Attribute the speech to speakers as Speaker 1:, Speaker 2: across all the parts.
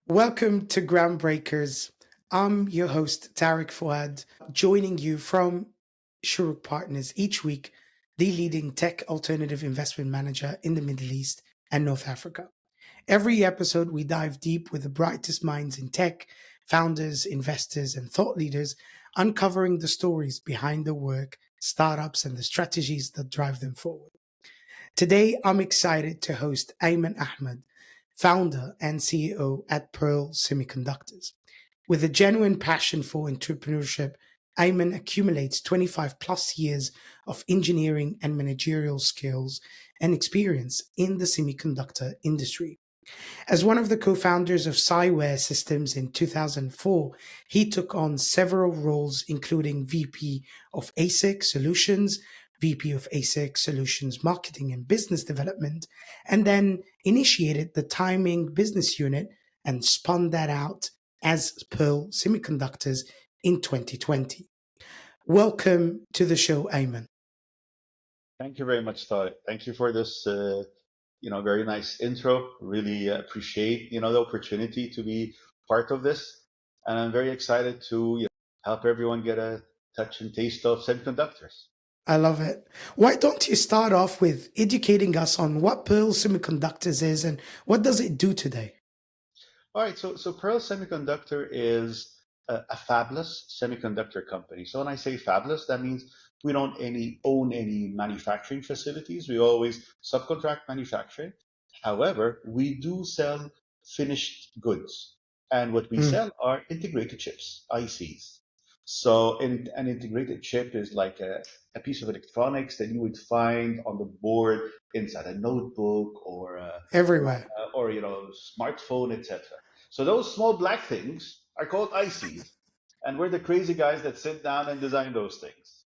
Speaker 1: Welcome to GorundBreakers. I'm your host, Tarek Fouad, joining you from Shorooq Partners each week, the leading tech alternative investment manager in the Middle East and North Africa. Every episode, we dive deep with the brightest minds in tech, founders, investors, and thought leaders, uncovering the stories behind the work, startups, and the strategies that drive them forward. Today, I'm excited to host Ayman Ahmed, founder and CEO at Pearl Semiconductors. With a genuine passion for entrepreneurship, Ayman accumulates 25 plus years of engineering and managerial skills and experience in the semiconductor industry. As one of the co founders of Scyware Systems in 2004, he took on several roles, including VP of ASIC Solutions, VP of ASIC Solutions Marketing and Business Development, and then initiated the timing business unit and spun that out as Pearl Semiconductors in 2020. Welcome to the show, Ayman.
Speaker 2: Thank you very much, Todd. Thank you for this, very nice intro. Really appreciate, the opportunity to be part of this. And I'm very excited to help everyone get a touch and taste of semiconductors.
Speaker 1: I love it. Why don't you start off with educating us on what Pearl Semiconductors is and what does it do today?
Speaker 2: All right, so Pearl Semiconductor is a fabless semiconductor company. So when I say fabless, that means we don't own any manufacturing facilities. We always subcontract manufacturing. However, we do sell finished goods. And what we sell are integrated chips, ICs. So an integrated chip is like a piece of electronics that you would find on the board inside a notebook
Speaker 1: Everywhere.
Speaker 2: or smartphone, etc. So those small black things are called ICs, and we're the crazy guys that sit down and design those things.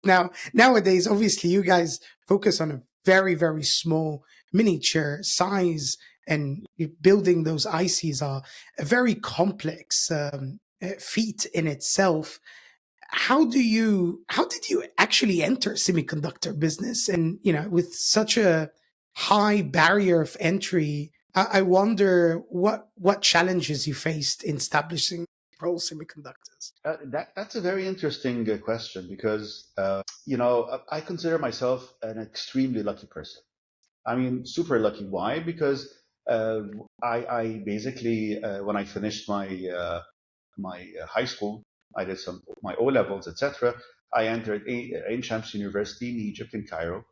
Speaker 1: Now, nowadays, obviously, you guys focus on a very, very small miniature size, and building those ICs are a very complex feat in itself. How did you actually enter semiconductor business? And with such a high barrier of entry, I wonder what challenges you faced in establishing Pearl Semiconductors.
Speaker 2: That's a very interesting question because I consider myself an extremely lucky person. I mean, super lucky. Why? Because I basically when I finished my high school, I did my O levels, etc. I entered Ain Shams University in Egypt in Cairo,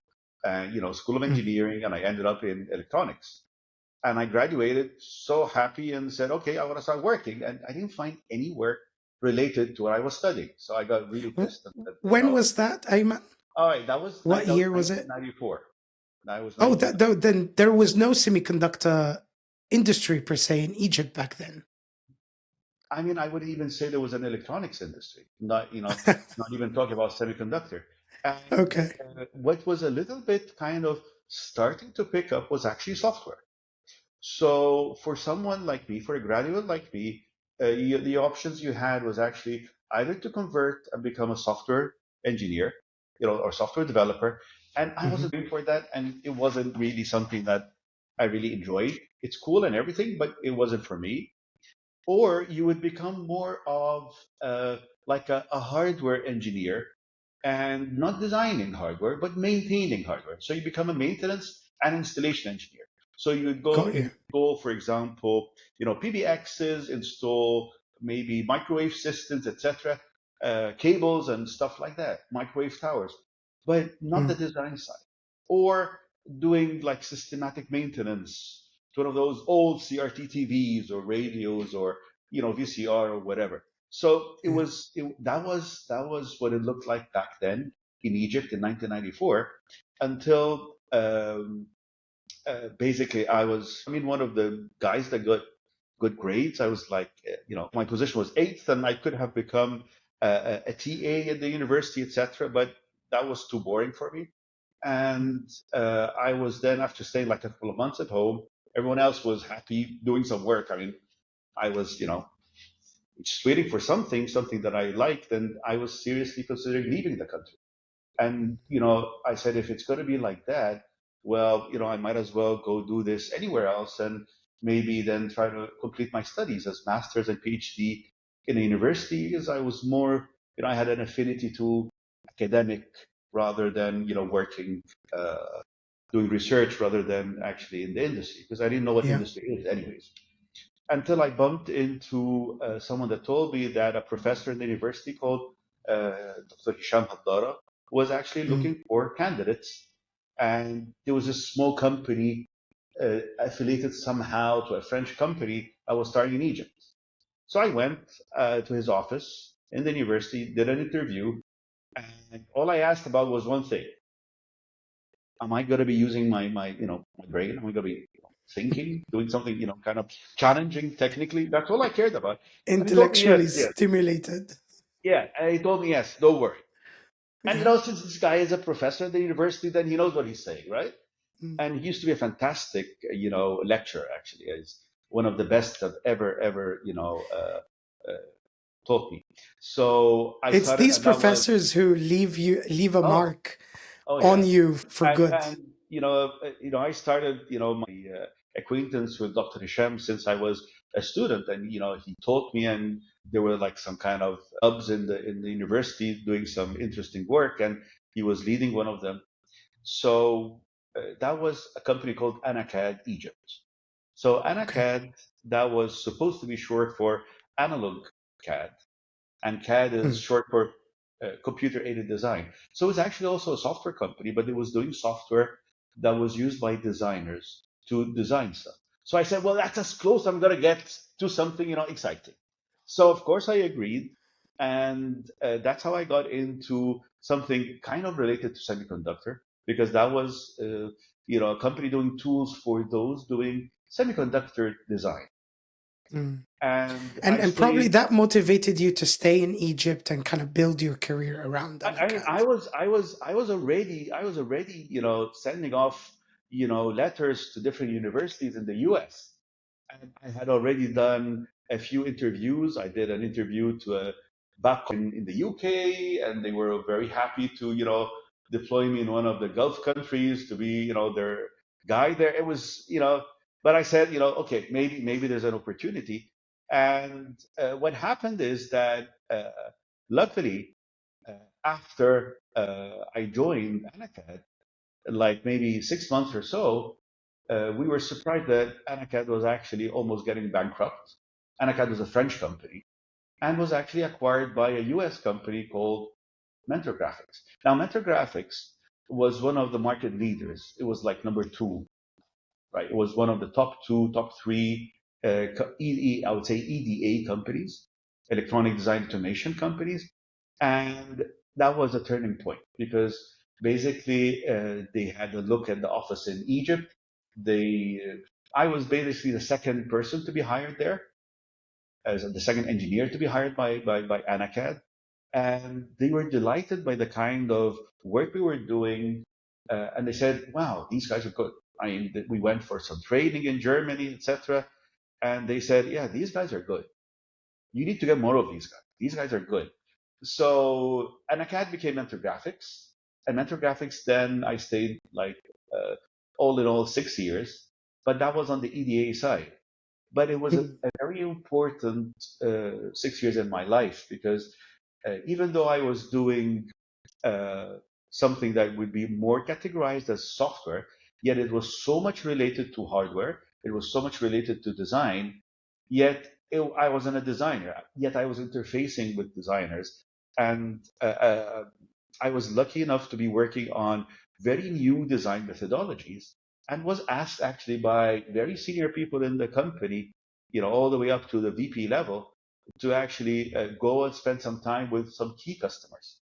Speaker 2: School of Engineering, and I ended up in electronics. And I graduated so happy and said, okay, I want to start working. And I didn't find any work related to what I was studying. So I got really pissed.
Speaker 1: When was that, Ayman?
Speaker 2: All right, that was
Speaker 1: what year was it?
Speaker 2: 1994. That was
Speaker 1: Oh, then there was no semiconductor industry per se in Egypt back then.
Speaker 2: I mean, I would even say there was an electronics industry, not even talking about semiconductor. And,
Speaker 1: okay.
Speaker 2: What was a little bit kind of starting to pick up was actually software. So for someone like me, for a graduate like me, the options you had was actually either to convert and become a software engineer, or software developer. And I wasn't doing for that, and it wasn't really something that I really enjoyed. It's cool and everything, but it wasn't for me. Or you would become more of like a hardware engineer and not designing hardware, but maintaining hardware. So you become a maintenance and installation engineer. So you would go install, for example, PBXs, install maybe microwave systems, etc., cables and stuff like that, microwave towers, but not the design side. Or doing like systematic maintenance to one of those old CRT TVs or radios or VCR or whatever. So that was what it looked like back then in Egypt in 1994 until basically I was one of the guys that got good grades. I was like my position was 8th and I could have become a TA at the university, etc. But that was too boring for me. And I was then, after staying like a couple of months at home, everyone else was happy doing some work. I mean, I was just waiting for something that I liked, and I was seriously considering leaving the country. And I said, if it's going to be like that, well, I might as well go do this anywhere else. And maybe then try to complete my studies as master's and PhD in a university, because I was more, I had an affinity to academic rather than, working, doing research rather than actually in the industry, because I didn't know what
Speaker 1: Yeah.
Speaker 2: industry is anyways. Until I bumped into someone that told me that a professor in the university called Dr. Hisham Haddara was actually
Speaker 1: Mm.
Speaker 2: looking for candidates. And there was a small company affiliated somehow to a French company that was starting in Egypt. So I went to his office in the university, did an interview, and all I asked about was one thing: am I going to be using my brain? Am I going to be thinking, doing something kind of challenging technically? That's all I cared about. And he told me
Speaker 1: Intellectually
Speaker 2: yes, yes,
Speaker 1: stimulated.
Speaker 2: yeah. And he told me yes, don't worry. And
Speaker 1: Yeah.
Speaker 2: since this guy is a professor at the university, then he knows what he's saying, right?
Speaker 1: Mm.
Speaker 2: And he used to be a fantastic, lecturer. Actually, is one of the best that ever, taught me. So I
Speaker 1: It's
Speaker 2: started,
Speaker 1: these
Speaker 2: and that was,
Speaker 1: professors who leave a
Speaker 2: oh,
Speaker 1: mark
Speaker 2: oh
Speaker 1: on
Speaker 2: yeah.
Speaker 1: you for good.
Speaker 2: And I started, my acquaintance with Dr. Hisham since I was a student, and he taught me, and there were like some kind of clubs in the university doing some interesting work, and he was leading one of them. So that was a company called Anacad Egypt. So
Speaker 1: Okay.
Speaker 2: Anacad, that was supposed to be short for analog CAD, and CAD is
Speaker 1: Mm.
Speaker 2: short for computer aided design. So it's actually also a software company, but it was doing software that was used by designers to design stuff. So I said, well, that's as close I'm going to get to something, exciting. So of course I agreed, and that's how I got into something kind of related to semiconductor, because that was, a company doing tools for those doing semiconductor design.
Speaker 1: Mm.
Speaker 2: And I
Speaker 1: And probably
Speaker 2: stayed.
Speaker 1: that motivated you to stay in Egypt and kind of build your career around
Speaker 2: I
Speaker 1: Anakat.
Speaker 2: was already, sending off, letters to different universities in the U.S. And I had already done a few interviews. I did an interview to a back in the UK, and they were very happy to, deploy me in one of the Gulf countries to be, their guy there. It was, but I said, okay, maybe there's an opportunity. And what happened is that, luckily, uh, after I joined Anacad, like maybe 6 months or so, we were surprised that Anacad was actually almost getting bankrupt. Anacad was a French company and was actually acquired by a US company called Mentor Graphics. Now, Mentor Graphics was one of the market leaders. It was like number two, right? It was one of the top two, top three, I would say EDA companies, electronic design automation companies. And that was a turning point, because basically they had a look at the office in Egypt. I was basically the second person to be hired there, as the second engineer to be hired by Anacad. And they were delighted by the kind of work we were doing. And they said, wow, these guys are good. I mean, we went for some training in Germany, etc. And they said, yeah, these guys are good. You need to get more of these guys. These guys are good. So Anacad became Mentor Graphics. And Mentor Graphics, then I stayed like all in all 6 years. But that was on the EDA side. But it was a
Speaker 1: Mm.
Speaker 2: very important 6 years in my life, because even though I was doing uh, something that would be more categorized as software, yet it was so much related to hardware, it was so much related to design, yet I wasn't a designer, yet I was interfacing with designers. And I was lucky enough to be working on very new design methodologies, and was asked actually by very senior people in the company, all the way up to the VP level, to actually go and spend some time with some key customers.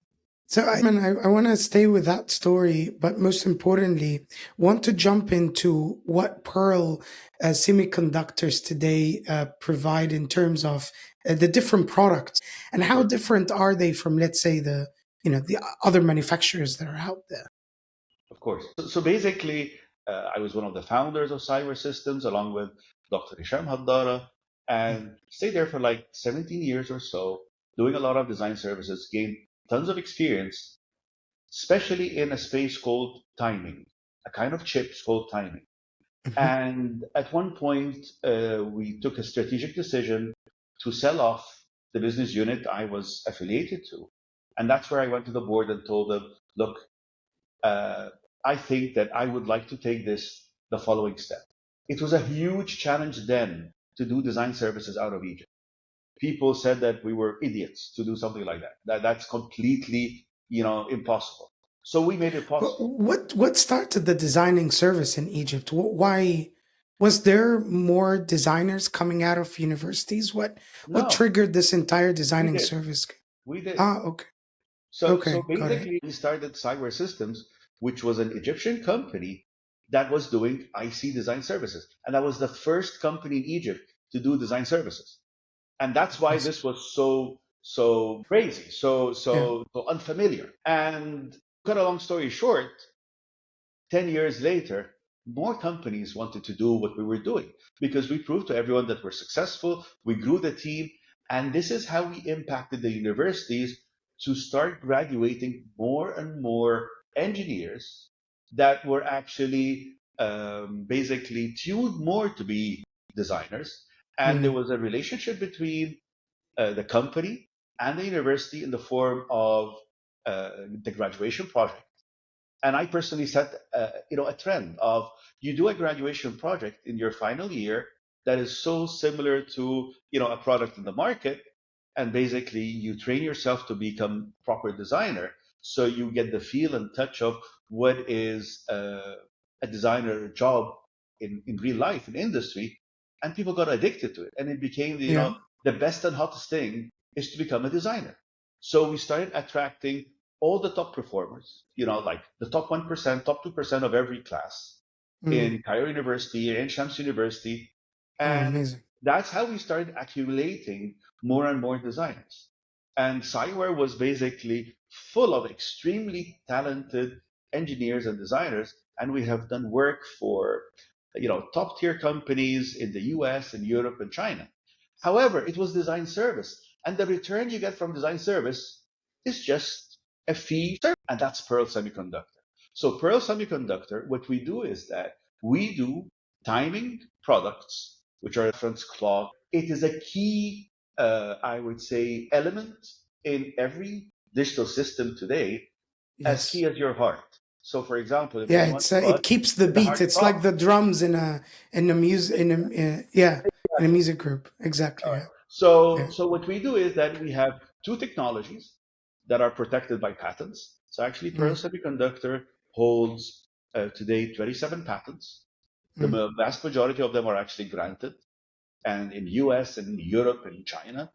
Speaker 1: So, Ayman, I want to stay with that story, but most importantly, want to jump into what Pearl Semiconductors today provide in terms of the different products, and how
Speaker 2: Sure.
Speaker 1: different are they from, let's say, the other manufacturers that are out there.
Speaker 2: Of course. So basically, I was one of the founders of Cyber Systems along with Dr. Hisham Haddara, and stayed there for like 17 years or so, doing a lot of design services, gained tons of experience, especially in a space called timing, a kind of chips called timing.
Speaker 1: Mhm.
Speaker 2: And at one point, we took a strategic decision to sell off the business unit I was affiliated to. And that's where I went to the board and told them, look, uh, I think that I would like to take this the following step. It was a huge challenge then to do design services out of Egypt. People said that we were idiots to do something like that. That's completely, impossible. So we made it possible.
Speaker 1: What started the designing service in Egypt? Why was there more designers coming out of universities? What
Speaker 2: No,
Speaker 1: triggered this entire
Speaker 2: we
Speaker 1: designing
Speaker 2: did.
Speaker 1: service?
Speaker 2: We did.
Speaker 1: Ah, okay,
Speaker 2: So
Speaker 1: okay, got it.
Speaker 2: basically, we started Cyber Systems, which was an Egyptian company that was doing IC design services. And that was the first company in Egypt to do design services. And that's why
Speaker 1: Amazing.
Speaker 2: this was so crazy,
Speaker 1: Yeah,
Speaker 2: so unfamiliar. And cut a long story short, 10 years later, more companies wanted to do what we were doing because we proved to everyone that we're successful. We grew the team. And this is how we impacted the universities to start graduating more and more engineers that were actually basically tuned more to be designers. And there
Speaker 1: mm,
Speaker 2: was a relationship between the company and the university in the form of the graduation project. And I personally set a trend of you do a graduation project in your final year that is so similar to a product in the market, and basically you train yourself to become a proper designer, so you get the feel and touch of what is a designer job in real life in industry, and people got addicted to it, and it became
Speaker 1: yeah,
Speaker 2: the best and hottest thing is to become a designer. So we started attracting all the top performers, like the top 1%, top 2% of every class
Speaker 1: mm,
Speaker 2: in Cairo University, in Shams University.
Speaker 1: oh,
Speaker 2: And
Speaker 1: amazing.
Speaker 2: that's how we started accumulating more and more designers. And Cyware was basically full of extremely talented engineers and designers. And we have done work for, top tier companies in the US and Europe and China. However, it was design service. And the return you get from design service is just a fee, and that's Pearl Semiconductor. So Pearl Semiconductor, what we do is that we do timing products, which are reference clock. It is a key, I would say, element in every digital system today, as key
Speaker 1: Yes,
Speaker 2: as your heart. So, for example, if
Speaker 1: yeah.
Speaker 2: anyone
Speaker 1: It's
Speaker 2: thought
Speaker 1: it keeps the
Speaker 2: the
Speaker 1: beat.
Speaker 2: heart
Speaker 1: It's like
Speaker 2: stop,
Speaker 1: the drums in a music yeah, in a music group. Exactly. Yeah, yeah.
Speaker 2: so what we do is that we have two technologies that are protected by patents. So actually, Pearl
Speaker 1: Mm,
Speaker 2: Semiconductor holds today 27 patents.
Speaker 1: mm,
Speaker 2: The vast majority of them are actually granted, and in US and Europe and China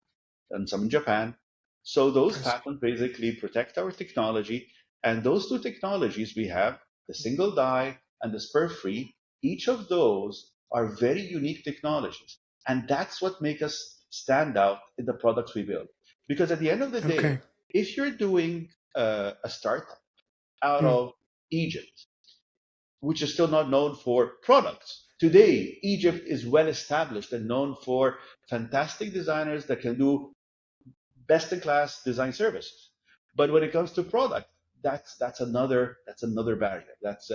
Speaker 2: and some in Japan. So those
Speaker 1: impressive.
Speaker 2: patents basically protect our technology. And those two technologies we have, the single die and the spur free, each of those are very unique technologies. And that's what makes us stand out in the products we build. Because at the end of the day,
Speaker 1: Okay.
Speaker 2: if you're doing a startup out
Speaker 1: Mm,
Speaker 2: of Egypt, which is still not known for products. Today, Egypt is well established and known for fantastic designers that can do best in class design services. But when it comes to product, that's another barrier. That's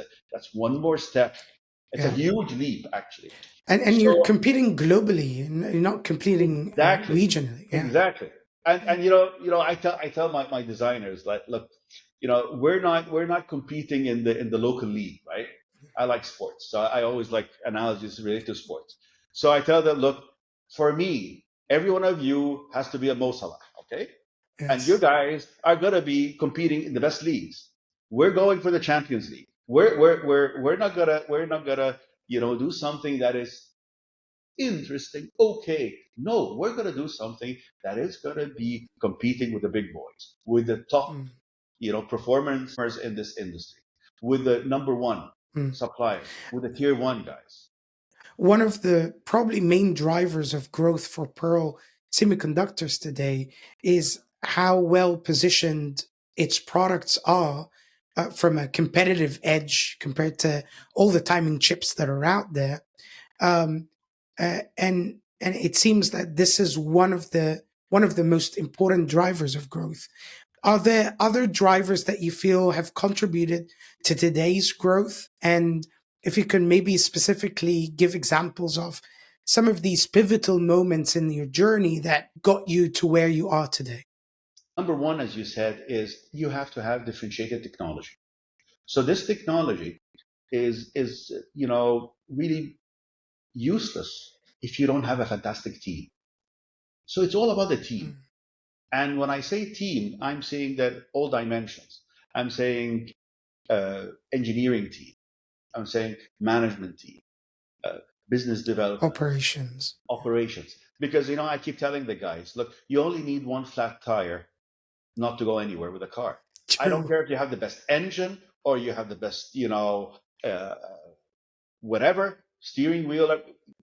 Speaker 2: one more step. It's a
Speaker 1: yeah.
Speaker 2: huge leap, actually.
Speaker 1: And you're
Speaker 2: So
Speaker 1: competing globally, and you're not competing
Speaker 2: exactly,
Speaker 1: regionally. Yeah.
Speaker 2: exactly. And
Speaker 1: Yeah.
Speaker 2: and I tell my designers, like, look, we're not competing in the local league, right? I like sports, so I always like analogies related to sports. So I tell them, look, for me, every one of you has to be a Mo Salah, okay? And you
Speaker 1: Yes.
Speaker 2: guys are gonna be competing in the best leagues. We're going for the Champions League. We're not gonna do something that is interesting. Okay, no, we're gonna do something that is gonna be competing with the big boys, with the top
Speaker 1: Mm,
Speaker 2: performers in this industry, with the number one
Speaker 1: mm.
Speaker 2: suppliers, with the tier one guys.
Speaker 1: One of the probably main drivers of growth for Pearl Semiconductors today is how well positioned its products are from a competitive edge compared to all the timing chips that are out there. Um, and it seems that this is one of the most important drivers of growth. Are there other drivers that you feel have contributed to today's growth? And if you can maybe specifically give examples of some of these pivotal moments in your journey that got you to where you are today.
Speaker 2: Number one, as you said, is you have to have differentiated technology. So this technology is really useless if you don't have a fantastic team. So it's all about the team.
Speaker 1: Mm.
Speaker 2: And when I say team, I'm saying that all dimensions. I'm saying engineering team. I'm saying management team, uh, business development,
Speaker 1: Operations.
Speaker 2: operations. Because I keep telling the guys, look, you only need one flat tire not to go anywhere with a car. I don't
Speaker 1: True.
Speaker 2: care if you have the best engine or you have the best, whatever, steering wheel,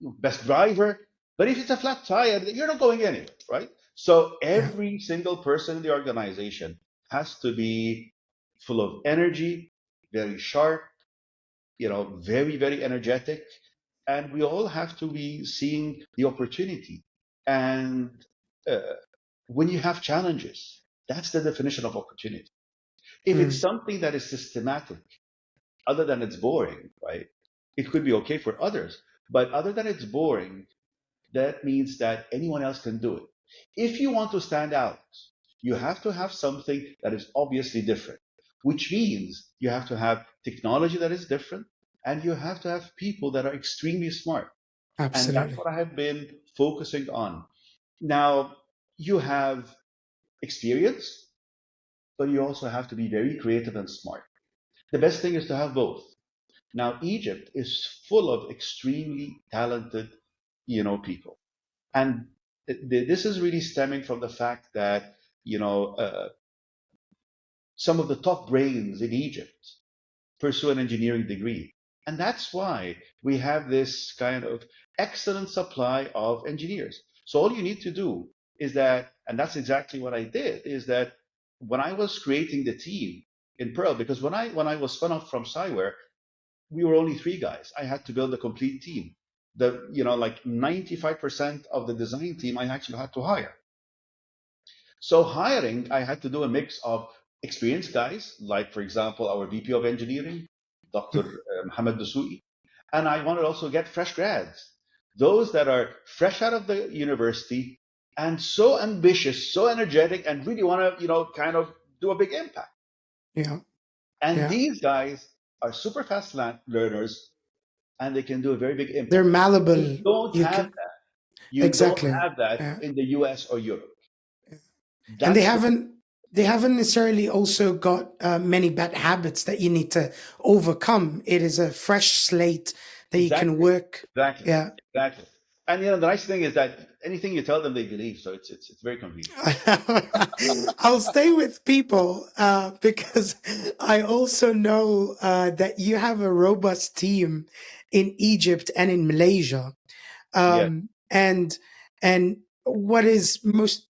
Speaker 2: best driver. But if it's a flat tire, you're not going anywhere, right? So
Speaker 1: Yeah.
Speaker 2: every single person in the organization has to be full of energy, very sharp, very, very energetic. And we all have to be seeing the opportunity. And uh, when you have challenges, that's the definition of opportunity. If it's
Speaker 1: Mm.
Speaker 2: something that is systematic, other than it's boring, right? It could be okay for others, but other than it's boring, that means that anyone else can do it. If you want to stand out, you have to have something that is obviously different, which means you have to have technology that is different and you have to have people that are extremely smart. And that's
Speaker 1: Absolutely.
Speaker 2: what I have been focusing on. Now, you have experience, but you also have to be very creative and smart. The best thing is to have both. Now, Egypt is full of extremely talented, people, and this is really stemming from the fact that some of the top brains in Egypt pursue an engineering degree, and that's why we have this kind of excellent supply of engineers. So all you need to do is that, and that's exactly what I did, is that when I was creating the team in Pearl, because when I was spun off from Cyware, we were only three guys. I had to build a complete team. Like 95% of the design team I actually had to hire. So hiring, I had to do a mix of experienced guys, like for example, our VP of engineering, Dr.
Speaker 1: Mm.
Speaker 2: Mohammed Dasuki. And I wanted to also get fresh grads, those that are fresh out of the university and so ambitious, so energetic, and really want to, kind of do a big impact.
Speaker 1: Yeah.
Speaker 2: And
Speaker 1: Yeah.
Speaker 2: these guys are super fast learners and they can do a very big
Speaker 1: They're
Speaker 2: impact. You
Speaker 1: malleable.
Speaker 2: don't
Speaker 1: You
Speaker 2: have
Speaker 1: can
Speaker 2: that. You don't
Speaker 1: exactly.
Speaker 2: have that
Speaker 1: Yeah.
Speaker 2: in the US or Europe.
Speaker 1: And they
Speaker 2: That's why,
Speaker 1: haven't necessarily also got many bad habits that you need to overcome. It is a fresh slate that you can
Speaker 2: exactly,
Speaker 1: work.
Speaker 2: exactly,
Speaker 1: Yeah.
Speaker 2: exactly. And the nice thing is that anything you tell them, they believe. So it's very convenient.
Speaker 1: I'll stay with people because I also know that you have a robust team in Egypt and in Malaysia.
Speaker 2: Yes,
Speaker 1: And what is most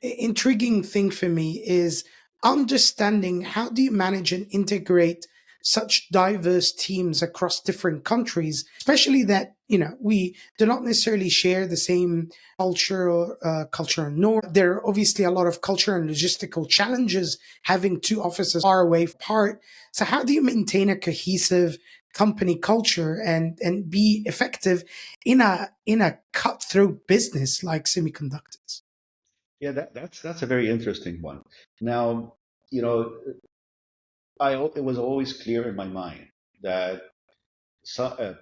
Speaker 1: intriguing thing for me is understanding how do you manage and integrate such diverse teams across different countries, especially that we do not necessarily share the same culture or culture and norm. There are obviously a lot of culture and logistical challenges having two offices far away apart. So how do you maintain a cohesive company culture and be effective in a cutthroat business like semiconductors?
Speaker 2: yeah, that's a very interesting one. Now, you know, it was always clear in my mind that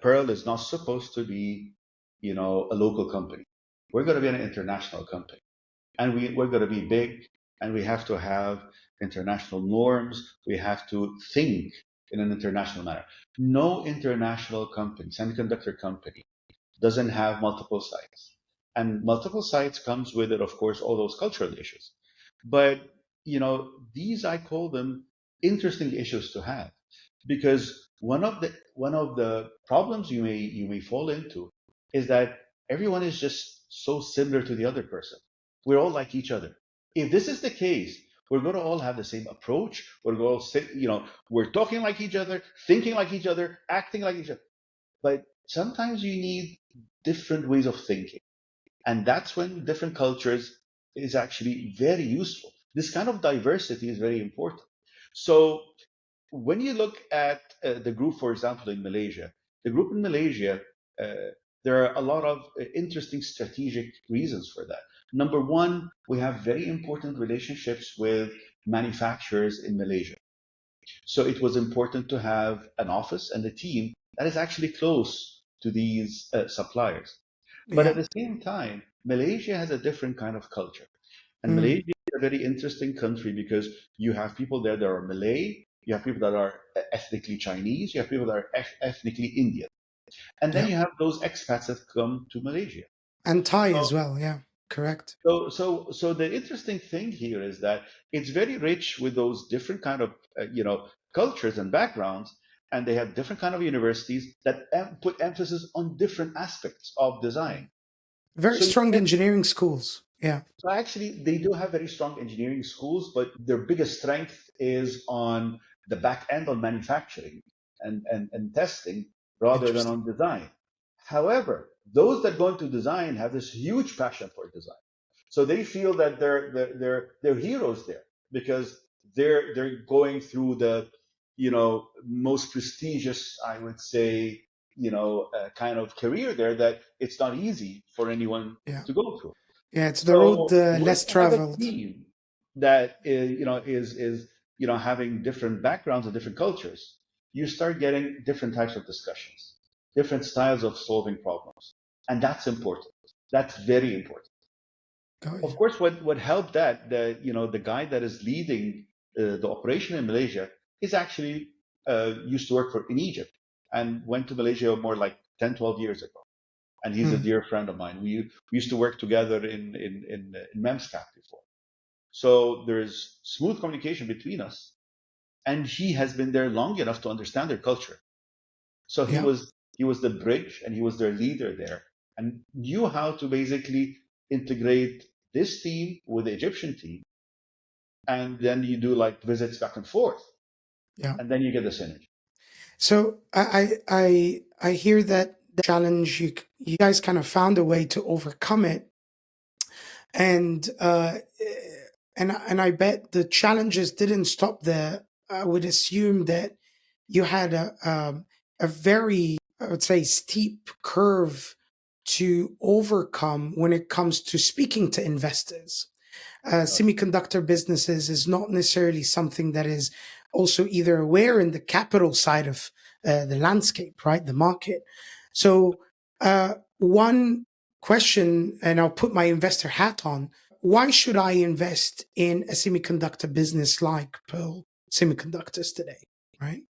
Speaker 2: Pearl is not supposed to be, a local company. We're going to be an international company, and we're going to be big, and we have to have international norms. We have to think in an international manner. No international company, semiconductor company, doesn't have multiple sites. And multiple sites comes with it, of course, all those cultural issues. But, these I call them interesting issues to have because one of the problems you may fall into is that everyone is just so similar to the other person. We're all like each other. If this is the case, we're going to all have the same approach. We're going to say, we're talking like each other, thinking like each other, acting like each other. But sometimes you need different ways of thinking. And that's when different cultures is actually very useful. This kind of diversity is very important. So when you look at the group, for example, in Malaysia, the group in Malaysia, there are a lot of interesting strategic reasons for that. Number one, we have very important relationships with manufacturers in Malaysia. So it was important to have an office and a team that is actually close to these suppliers. But
Speaker 1: Yeah.
Speaker 2: at the same time, Malaysia has a different kind of culture. And
Speaker 1: Mm.
Speaker 2: Malaysia is a very interesting country because you have people there that are Malay, you have people that are ethnically Chinese, you have people that are ethnically Indian. And then
Speaker 1: Yeah.
Speaker 2: you have those expats that come to Malaysia.
Speaker 1: And Thai
Speaker 2: So,
Speaker 1: as well. Yeah. Correct.
Speaker 2: so the interesting thing here is that it's very rich with those different kind of cultures and backgrounds, and they have different kind of universities that put emphasis on different aspects of design.
Speaker 1: Very
Speaker 2: So you
Speaker 1: strong
Speaker 2: get
Speaker 1: engineering schools. Yeah.
Speaker 2: So actually, they do have very strong engineering schools, but their biggest strength is on the back end on manufacturing and testing rather than
Speaker 1: Interesting.
Speaker 2: on design. However, those that go into design have this huge passion for design. So they feel that they're heroes there because they're going through the most prestigious, I would say, kind of career there that it's not easy for anyone
Speaker 1: Yeah.
Speaker 2: to go through.
Speaker 1: Yeah. It's the road
Speaker 2: So when
Speaker 1: less
Speaker 2: you have a
Speaker 1: traveled.
Speaker 2: team that is having different backgrounds and different cultures, you start getting different types of discussions, different styles of solving problems, and that's important. That's very important.
Speaker 1: Got
Speaker 2: Of
Speaker 1: you.
Speaker 2: course, what helped that the guy that is leading the operation in Malaysia is actually used to work for in Egypt and went to Malaysia more like 10, 12 years ago, and he's a
Speaker 1: Mm.
Speaker 2: dear friend of mine. We used to work together in MEMSCAP before. So there's smooth communication between us, and he has been there long enough to understand their culture. So he
Speaker 1: Yeah.
Speaker 2: was he was the bridge, and he was their leader there, and knew how to basically integrate this team with the Egyptian team, and then you do like visits back and forth,
Speaker 1: Yeah.
Speaker 2: and then you get the synergy.
Speaker 1: So I hear that the challenge you guys kind of found a way to overcome it, and I bet the challenges didn't stop there. I would assume that you had a very, I would say, steep curve to overcome when it comes to speaking to investors. Semiconductor businesses is not necessarily something that is also either aware in the capital side of the landscape, right? The market. So, one question, and I'll put my investor hat on: why should I invest in a semiconductor business like Pearl Semiconductors today, right?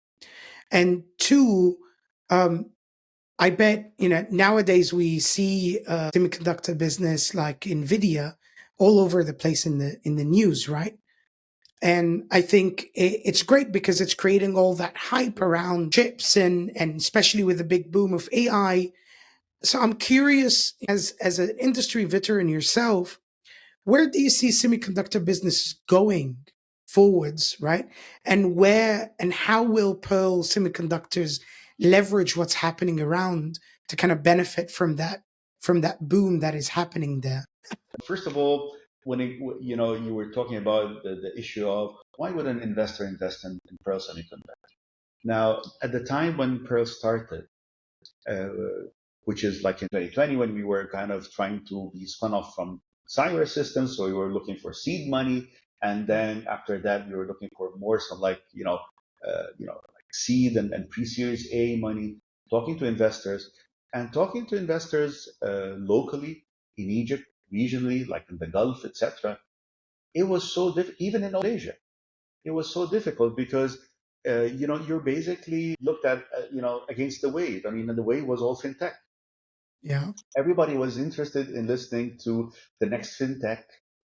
Speaker 1: And two, um, I bet nowadays we see a semiconductor business like Nvidia all over the place in the news, right? And I think it's great because it's creating all that hype around chips and especially with the big boom of AI. So I'm curious, as an industry veteran yourself, where do you see semiconductor business going forwards, right? And where and how will Pearl Semiconductors leverage what's happening around to kind of benefit from that boom that is happening there?
Speaker 2: First of all, you were talking about the issue of why would an investor invest in Pearl Semiconductor? Now, at the time when Pearl started, uh, which is like in 2020 when we were kind of trying to be spun off from Cyber Systems. So we were looking for seed money, and then after that we were looking for more some like like seed and pre-series A money. Talking to investors locally in Egypt, regionally, like in the Gulf, etc. It was so difficult, even in Malaysia it was so difficult because you're basically looked at against the wave. I mean, and the wave was all fintech.
Speaker 1: Yeah,
Speaker 2: Everybody was interested in listening to the next fintech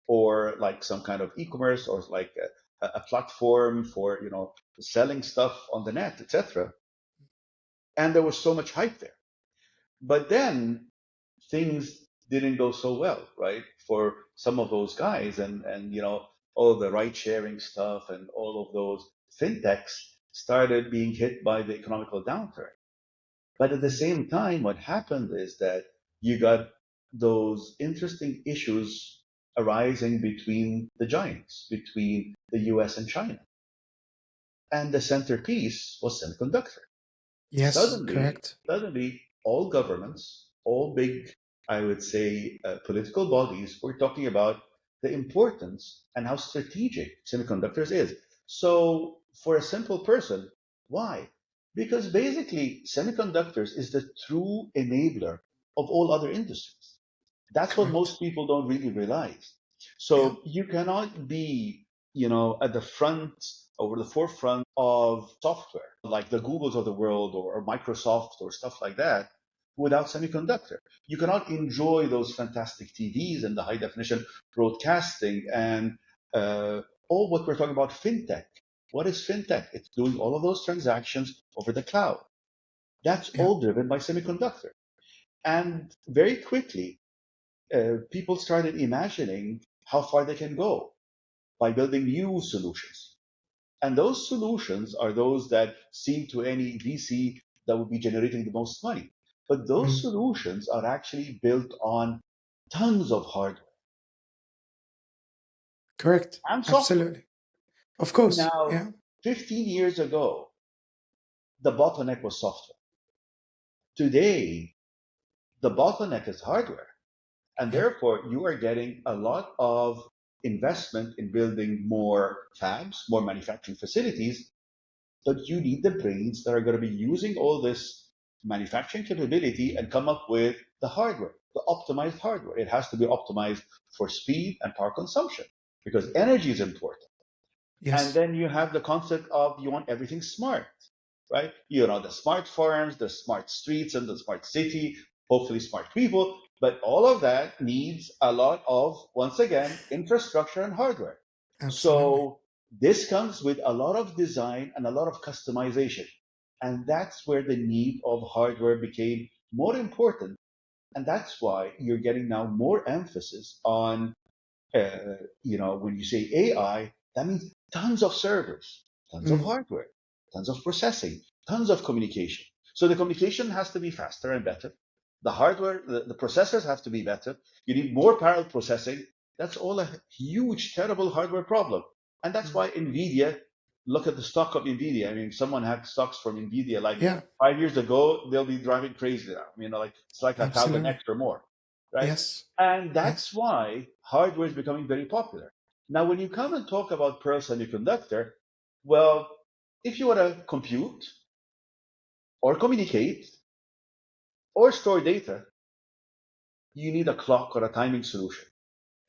Speaker 2: or like some kind of e-commerce or like a platform for selling stuff on the net, etc. And there was so much hype there. But then things didn't go so well, right? For some of those guys and all the ride sharing stuff and all of those fintechs started being hit by the economical downturn. But at the same time, what happened is that you got those interesting issues arising between the giants, between the US and China. and the centerpiece was semiconductor.
Speaker 1: Yes, correct.
Speaker 2: Suddenly, all governments, all big, I would say, political bodies were talking about the importance and how strategic semiconductors is. So, for a simple person, why? Because basically, semiconductors is the true enabler of all other industries. That's what
Speaker 1: Correct.
Speaker 2: most people don't really realize.
Speaker 1: Yeah.
Speaker 2: So you cannot be, at the front or the forefront of software like the Googles of the world or Microsoft or stuff like that without semiconductor. You cannot enjoy those fantastic TVs and the high definition broadcasting and all what we're talking about fintech. What is fintech? It's doing all of those transactions over the cloud. That's
Speaker 1: Yeah.
Speaker 2: all driven by semiconductor. And very quickly, people started imagining how far they can go by building new solutions. And those solutions are those that seem to any VC that would be generating the most money. But those
Speaker 1: Mm.
Speaker 2: solutions are actually built on tons of hardware
Speaker 1: Correct.
Speaker 2: and software.
Speaker 1: Absolutely. Of course.
Speaker 2: Now,
Speaker 1: Yeah.
Speaker 2: 15 years ago, the bottleneck was software. Today, the bottleneck is hardware. And
Speaker 1: Yeah.
Speaker 2: therefore, you are getting a lot of investment in building more fabs, more manufacturing facilities, but you need the brains that are going to be using all this manufacturing capability and come up with the hardware, the optimized hardware. It has to be optimized for speed and power consumption because energy is important. And
Speaker 1: Yes.
Speaker 2: then you have the concept of you want everything smart, right? The smart farms, the smart streets, and the smart city, hopefully smart people. But all of that needs a lot of, once again, infrastructure and hardware.
Speaker 1: Absolutely.
Speaker 2: So this comes with a lot of design and a lot of customization. And that's where the need of hardware became more important. And that's why you're getting now more emphasis on when you say AI, that means tons of servers, tons of
Speaker 1: Mm.
Speaker 2: hardware, tons of processing, tons of communication. So the communication has to be faster and better. The hardware, the processors have to be better. You need more parallel processing. That's all a huge, terrible hardware problem. And that's
Speaker 1: Mm.
Speaker 2: why NVIDIA, look at the stock of NVIDIA. I mean, someone had stocks from NVIDIA like
Speaker 1: Yeah.
Speaker 2: 5 years ago, they'll be driving crazy now. Like it's like 1,000x
Speaker 1: Absolutely.
Speaker 2: or more, right?
Speaker 1: Yes.
Speaker 2: And that's
Speaker 1: Yes.
Speaker 2: why hardware is becoming very popular. Now, when you come and talk about Pearl Semiconductor, well, if you want to compute or communicate or store data, you need a clock or a timing solution.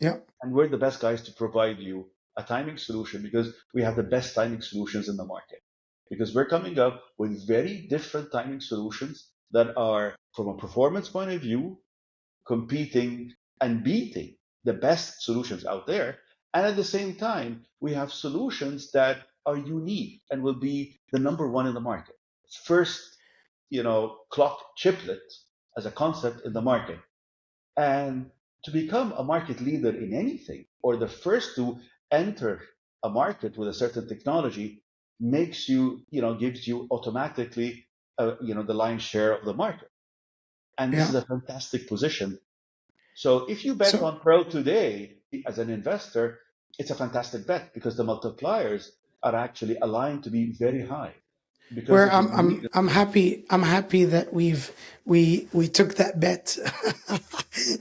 Speaker 1: Yeah.
Speaker 2: And we're the best guys to provide you a timing solution because we have the best timing solutions in the market. Because we're coming up with very different timing solutions that are, from a performance point of view, competing and beating the best solutions out there. And at the same time, we have solutions that are unique and will be the number one in the market. First, clock chiplet as a concept in the market. And to become a market leader in anything or the first to enter a market with a certain technology makes you, gives you automatically, the lion's share of the market. And this is
Speaker 1: Yeah.
Speaker 2: a fantastic position. So if you bet
Speaker 1: So
Speaker 2: on Pearl today as an investor, it's a fantastic bet because the multipliers are actually aligned to be very high because
Speaker 1: where
Speaker 2: of the
Speaker 1: I'm
Speaker 2: uniqueness.
Speaker 1: I'm happy that we took that bet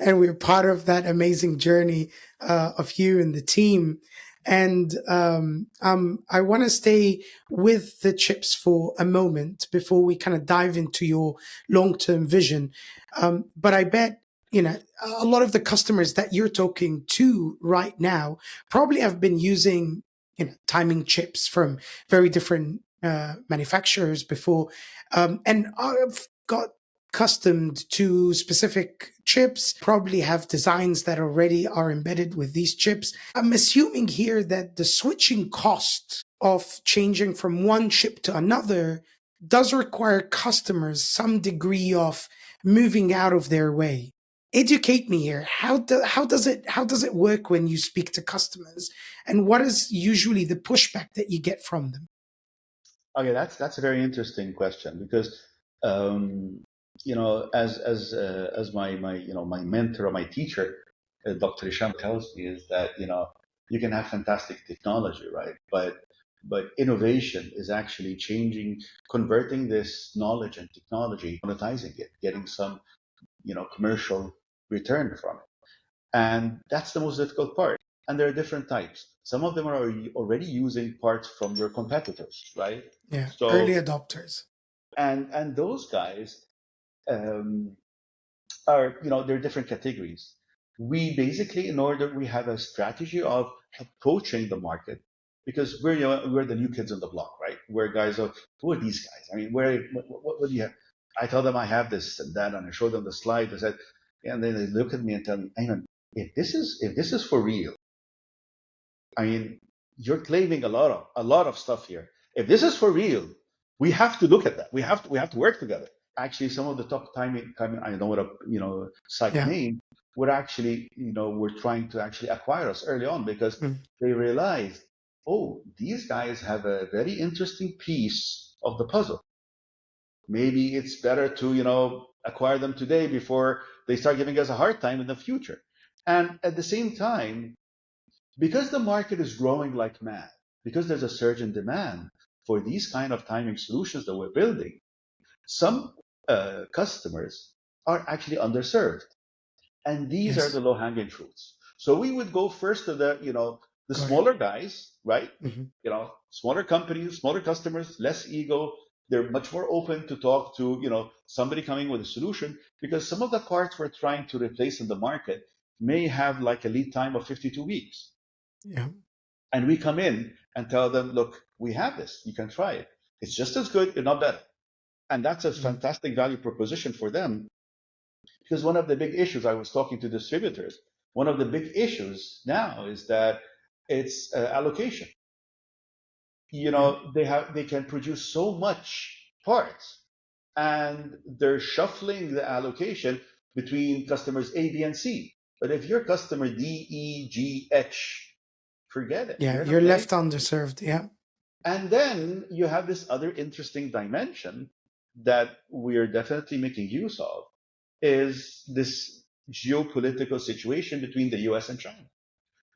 Speaker 1: and we're part of that amazing journey of you and the team. And I want to stay with the chips for a moment before we kind of dive into your long term vision. But I bet a lot of the customers that you're talking to right now probably have been using timing chips from very different manufacturers before, and I've got accustomed to specific chips, probably have designs that already are embedded with these chips. I'm assuming here that the switching cost of changing from one chip to another does require customers some degree of moving out of their way. Educate me here. How does it work when you speak to customers, and what is usually the pushback that you get from them?
Speaker 2: Okay, that's a very interesting question because as my mentor or my teacher, Dr. Isham tells me is that you can have fantastic technology, right? But but innovation is actually changing, converting this knowledge and technology, monetizing it, getting some, commercial return from it. And that's the most difficult part. And there are different types. Some of them are already using parts from your competitors, right?
Speaker 1: Yeah. Early
Speaker 2: So,
Speaker 1: adopters.
Speaker 2: and those guys, um, are, there are different categories. We basically, in order, we have a strategy of approaching the market because we're the new kids on the block, right? We're guys of, who are these guys? I mean, what do you have? I tell them I have this and that, and I show them the slide. I said, and then they look at me and tell me, Ayman, if this is for real, I mean, you're claiming a lot of stuff here. If this is for real, we have to look at that. We have to work together. Actually, some of the top timing, I don't want to cite
Speaker 1: Yeah.
Speaker 2: name, were trying to actually acquire us early on because
Speaker 1: Mm.
Speaker 2: they realized, oh, these guys have a very interesting piece of the puzzle. Maybe it's better to acquire them today before they start giving us a hard time in the future. And at the same time, because the market is growing like mad, because there's a surge in demand for these kind of timing solutions that we're building, some customers are actually underserved, and these are
Speaker 1: Yes.
Speaker 2: the low-hanging fruits. So we would go first to the
Speaker 1: Got it.
Speaker 2: smaller guys, right?
Speaker 1: Hmm.
Speaker 2: Smaller companies, smaller customers, less ego. They're much more open to talk to somebody coming with a solution because some of the parts we're trying to replace in the market may have like a lead time of 52 weeks.
Speaker 1: Yeah.
Speaker 2: And we come in and tell them, look, we have this. You can try it. It's just as good, if not better. And that's a
Speaker 1: Mm.
Speaker 2: fantastic value proposition for them. Because one of the big issues, I was talking to distributors, one of the big issues now is that it's allocation.
Speaker 1: Yeah.
Speaker 2: They can produce so much parts and they're shuffling the allocation between customers A, B, and C. But if you're customer D, E, G, H, forget it.
Speaker 1: Yeah.
Speaker 2: You're
Speaker 1: You're
Speaker 2: not getting.
Speaker 1: left underserved. Yeah.
Speaker 2: And then you have this other interesting dimension that we are definitely making use of is this geopolitical situation between the US and China.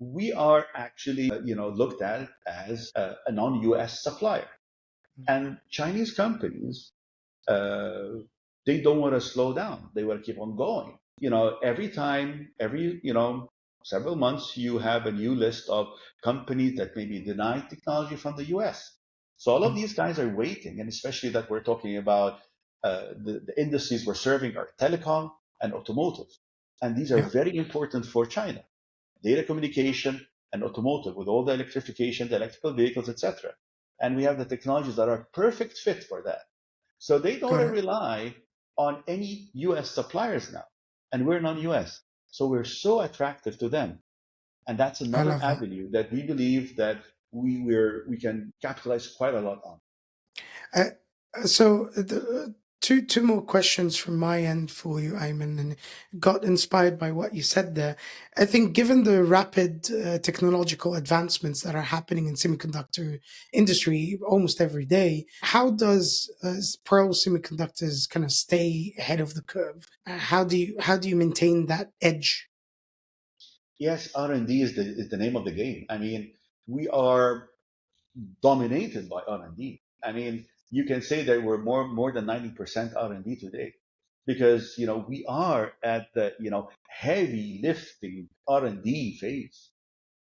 Speaker 2: We are actually, looked at as a non-US supplier.
Speaker 1: Mm.
Speaker 2: And Chinese companies, uh, they don't want to slow down. They want to keep on going. Every time, several months, you have a new list of companies that maybe deny technology from the US. So all of
Speaker 1: Mm.
Speaker 2: these guys are waiting, and especially that we're talking about the industries we're serving are telecom and automotive. And these are
Speaker 1: Yeah.
Speaker 2: very important for China. Data communication and automotive with all the electrification, the electrical vehicles, etc. And we have the technologies that are perfect fit for that. So they don't
Speaker 1: Got it.
Speaker 2: rely on any US suppliers now. And we're non US. So we're so attractive to them. And that's
Speaker 1: I
Speaker 2: another
Speaker 1: love that.
Speaker 2: avenue that we believe that we can capitalize quite a lot on.
Speaker 1: Uh, two more questions from my end for you, Ayman, and got inspired by what you said there. I think, given the rapid technological advancements that are happening in semiconductor industry almost every day, how does Pearl Semiconductors kind of stay ahead of the curve? How do you maintain that edge?
Speaker 2: Yes, R&D is the name of the game. I mean, we are dominated by R&D. I mean, you can say that we're more than 90% R&D today because we are at the heavy lifting R&D phase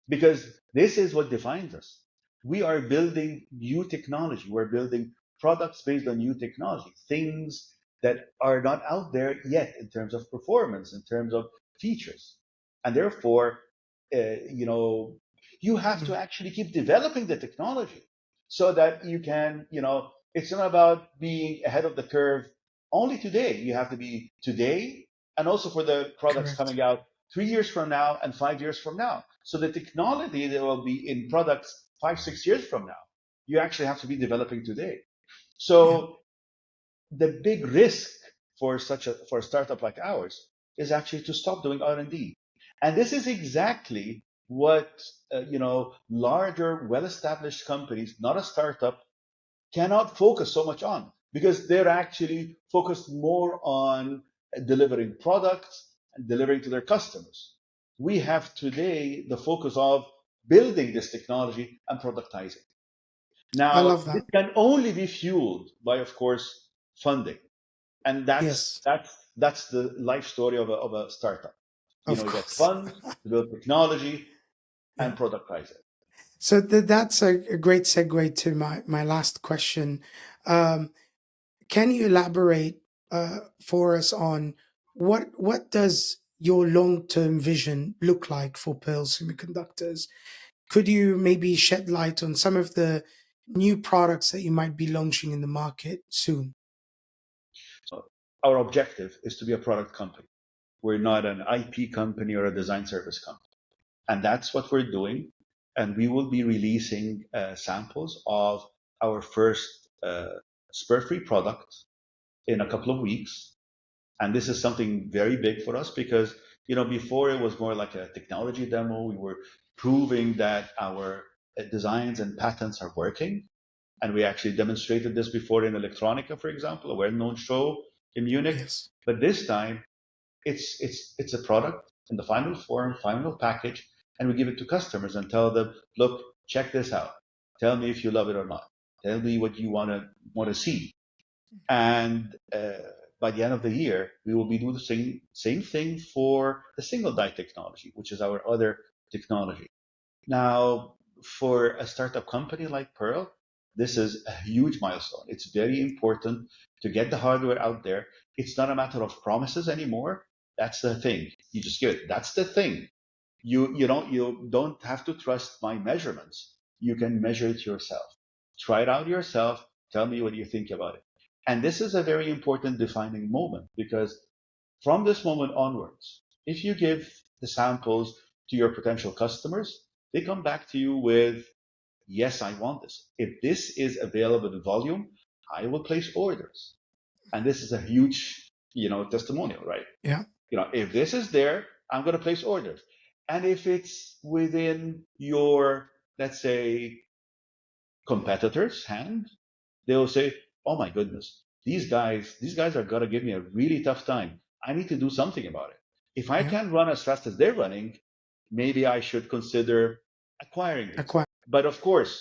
Speaker 2: because this is what defines us. We are building new technology. We're building products based on new technology, things that are not out there yet in terms of performance, in terms of features. And therefore, you know, you have to
Speaker 1: Mm.
Speaker 2: actually keep developing the technology so that you can, it's not about being ahead of the curve only today. You have to be today and also for the products
Speaker 1: Correct.
Speaker 2: coming out 3 years from now and 5 years from now. So the technology that will be in products 5, 6 years from now, you actually have to be developing today.
Speaker 1: Yeah.
Speaker 2: So the big risk for a startup like ours is actually to stop doing R&D. And this is exactly what larger, well-established companies, not a startup, cannot focus so much on because they're actually focused more on delivering products and delivering to their customers. We have today the focus of building this technology and productizing.
Speaker 1: I
Speaker 2: Now,
Speaker 1: love
Speaker 2: this
Speaker 1: that.
Speaker 2: can only be fueled by, of course, funding, and that's
Speaker 1: Yes,
Speaker 2: that's that's the life story of a startup.
Speaker 1: of
Speaker 2: You get
Speaker 1: course.
Speaker 2: funds to build technology
Speaker 1: Yeah.
Speaker 2: and productize it.
Speaker 1: So that's a great segue to my last question. Um, can you elaborate for us on what does your long-term vision look like for Pearl Semiconductors? Could you maybe shed light on some of the new products that you might be launching in the market soon?
Speaker 2: Our objective is to be a product company. We're not an IP company or a design service company. And that's what we're doing. And we will be releasing samples of our first spur-free product in a couple of weeks. And this is something very big for us because, before it was more like a technology demo. We were proving that our designs and patents are working. And we actually demonstrated this before in Electronica, for example, a well-known show in Munich.
Speaker 1: Yes.
Speaker 2: But this time, it's a product in the final form, final package, and we give it to customers and tell them, look, check this out. Tell me if you love it or not. Tell me what you want to see. And by the end of the year, we will be doing the same thing for the single die technology, which is our other technology. Now, for a startup company like Pearl, this is a huge milestone. It's very important to get the hardware out there. It's not a matter of promises anymore. That's the thing. You just give it. That's the thing. You don't have to trust my measurements. You can measure it yourself. Try it out yourself. Tell me what you think about it. And this is a very important defining moment because from this moment onwards, if you give the samples to your potential customers, they come back to you with, yes, I want this. If this is available in volume, I will place orders. And this is a huge, testimonial, right?
Speaker 1: Yeah.
Speaker 2: If this is there, I'm going to place orders. And if it's within your, let's say, competitor's hand, they'll say, "Oh my goodness, these guys are gonna give me a really tough time. I need to do something about it. If I
Speaker 1: Yeah.
Speaker 2: can't run as fast as they're running, maybe I should consider acquiring these."
Speaker 1: Acquire.
Speaker 2: But of course,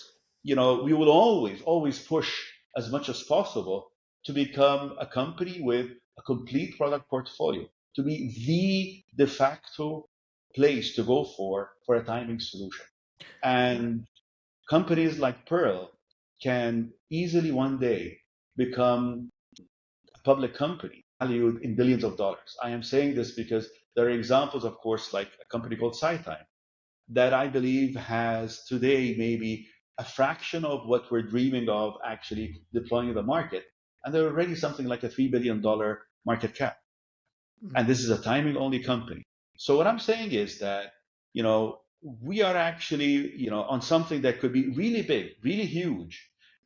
Speaker 2: we will always push as much as possible to become a company with a complete product portfolio, to be the de facto place to go for a timing solution. And companies like Pearl can easily one day become a public company valued in billions of dollars. I am saying this because there are examples, of course, like a company called SciTime that I believe has today maybe a fraction of what we're dreaming of actually deploying in the market. And they're already something like a $3 billion market cap. And this is a timing only company. So what I'm saying is that, we are actually, on something that could be really big, really huge,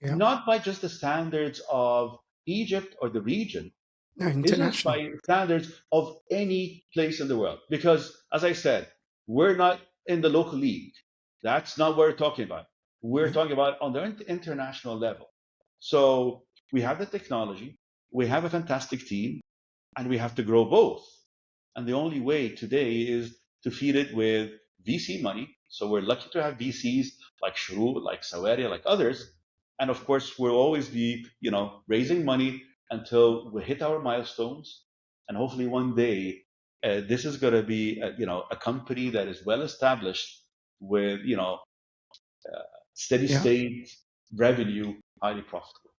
Speaker 1: Yeah.
Speaker 2: not by just the standards of Egypt or the region.
Speaker 1: No,
Speaker 2: It's just
Speaker 1: international.
Speaker 2: by standards of any place in the world. Because as I said, we're not in the local league. That's not what we're talking about. We're
Speaker 1: Yeah.
Speaker 2: talking about on the international level. So we have the technology, we have a fantastic team, and we have to grow both. And the only way today is to feed it with VC money. So we're lucky to have VCs like Shorooq, like Sawaria, like others. And of course, we'll always be, raising money until we hit our milestones. And hopefully one day, this is going to be, a company that is well established with, steady
Speaker 1: Yeah.
Speaker 2: state revenue, highly profitable.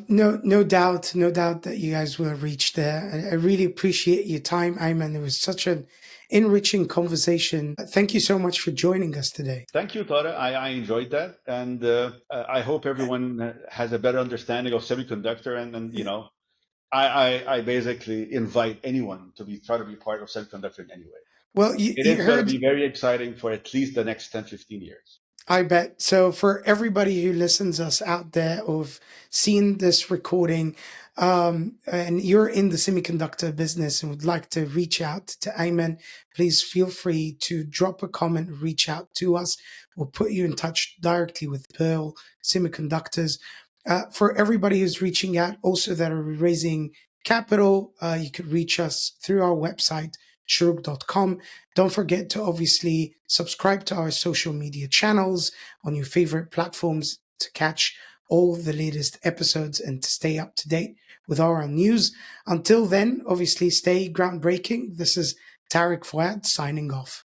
Speaker 1: No doubt, no doubt that you guys will reach there. I really appreciate your time, Ayman. It was such an enriching conversation. Thank you so much for joining us today.
Speaker 2: Thank you, Tara. I enjoyed that, and I hope everyone has a better understanding of semiconductor. And
Speaker 1: Yeah.
Speaker 2: I basically invite anyone to try to be part of semiconductor in any way.
Speaker 1: Well,
Speaker 2: It
Speaker 1: you
Speaker 2: is going to
Speaker 1: heard.
Speaker 2: be very exciting for at least the next 10, 15 years.
Speaker 1: I bet. So for everybody who listens us out there who've seen this recording, and you're in the semiconductor business and would like to reach out to Ayman, please feel free to drop a comment, reach out to us. We'll put you in touch directly with Pearl Semiconductors. For everybody who's reaching out, also that are raising capital, you could reach us through our website, shuruk.com. Don't forget to obviously subscribe to our social media channels on your favorite platforms to catch all of the latest episodes and to stay up to date with our news. Until then, obviously, stay groundbreaking. This is Tariq Fouad signing off.